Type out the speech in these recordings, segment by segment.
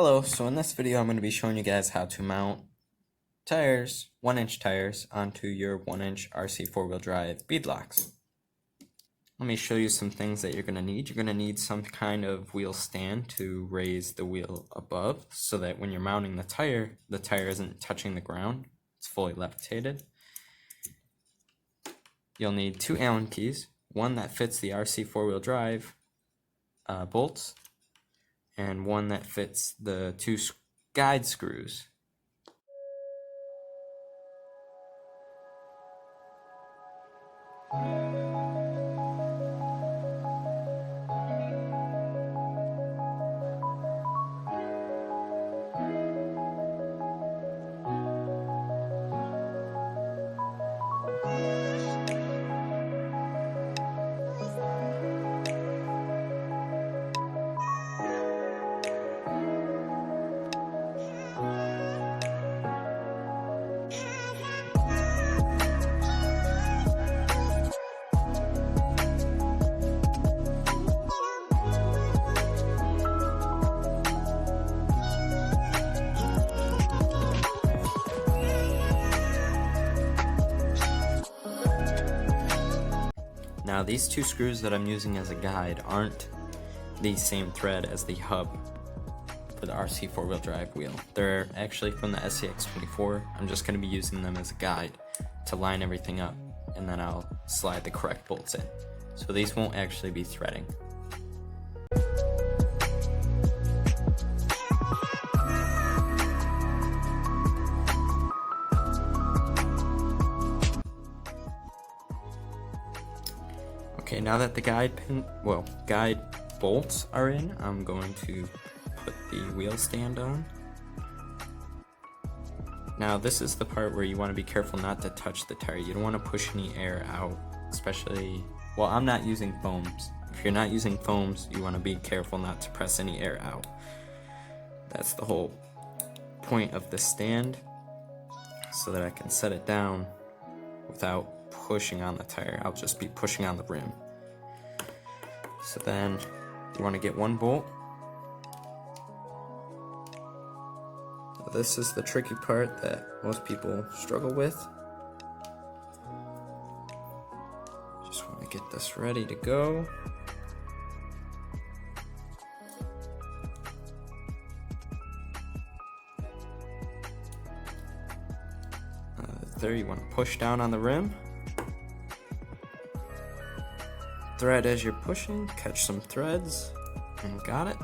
Hello, so in this video I'm going to be showing you guys how to mount tires, 1-inch tires, onto your 1-inch RC four-wheel drive bead locks. Let me show you some things that you're going to need. You're going to need some kind of wheel stand to raise the wheel above so that when you're mounting the tire isn't touching the ground. It's fully levitated. You'll need 2 Allen keys, one that fits the RC four-wheel drive bolts, and one that fits the 2 guide screws. Now these 2 screws that I'm using as a guide aren't the same thread as the hub for the RC four-wheel drive wheel. They're actually from the SCX24. I'm just going to be using them as a guide to line everything up, and then I'll slide the correct bolts in. So these won't actually be threading. Okay, now that the guide bolts are in, I'm going to put the wheel stand on. Now this is the part where you want to be careful not to touch the tire. You don't want to push any air out, especially, well, I'm not using foams. If you're not using foams, you want to be careful not to press any air out. That's the whole point of the stand, so that I can set it down without pushing on the tire. I'll just be pushing on the rim. So then you want to get 1 bolt. This is the tricky part that most people struggle with. Just want to get this ready to go. There, you want to push down on the rim. Thread as you're pushing, catch some threads, and got it.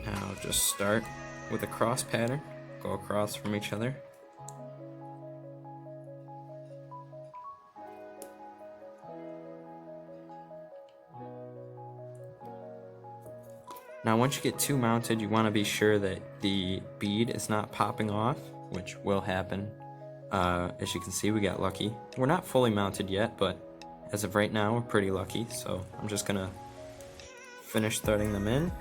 Now just start with a cross pattern, go across from each other. Now once you get 2 mounted, you want to be sure that the bead is not popping off, which will happen. As you can see, we got lucky. We're not fully mounted yet, but as of right now, we're pretty lucky, so I'm just gonna finish threading them in.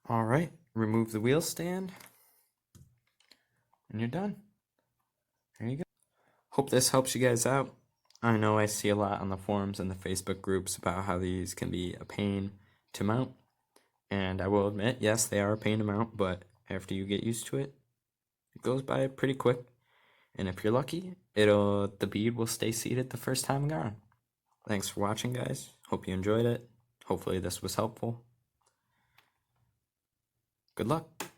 Alright, remove the wheel stand, and you're done. There you go. Hope this helps you guys out. I know I see a lot on the forums and the Facebook groups about how these can be a pain to mount. And I will admit, yes, they are a pain to mount, but after you get used to it, it goes by pretty quick. And if you're lucky, the bead will stay seated the first time gone. Thanks for watching, guys. Hope you enjoyed it. Hopefully this was helpful. Good luck.